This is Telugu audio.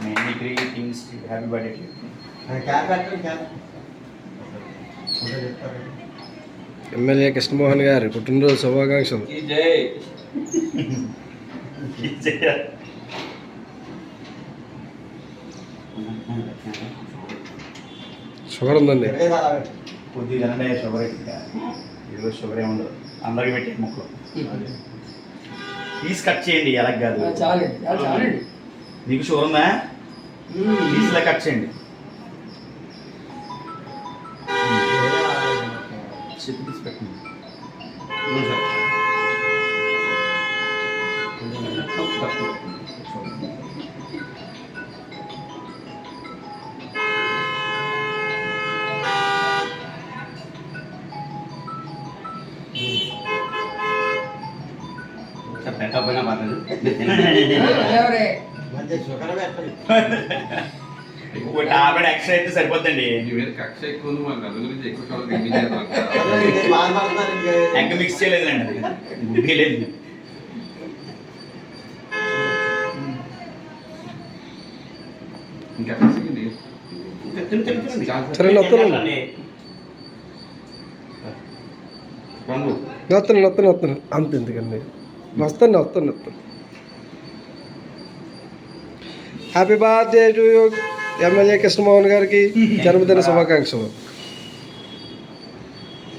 Many greetings happy birthday to MLA Krishnamohan గారి పుట్టినరోజు శుభాకాంక్షలు. షుగర్ ఉందండి. కొద్దిగా షుగర్ ఇదిగో షుగర్ ఏముండదు, అందరికి పెట్టే ముక్కలు పీస్ కట్ చేయండి. ఎలా కాదు, నీకు షుగర్ ఉందా? పీస్లా కట్ చేయండి. చెప్పి తీసి పెట్టండి. పెట్టకపోయినా పర్లేదు. టాబ్లెట్ ఎక్స్ట్రా అయితే సరిపోద్దండి. కక్ష ఎక్కువ గురించి ఎక్కువ ఎగ్ మిక్స్ చేయలేదులేండి, అది గుడ్డి లేదు. ఇంకా సరే నొత్తను అంత ఎందుకండి. వస్తాను. Happy birthday to you MLA Krishnamohan గారికి జన్మదిన శుభాకాంక్షలు.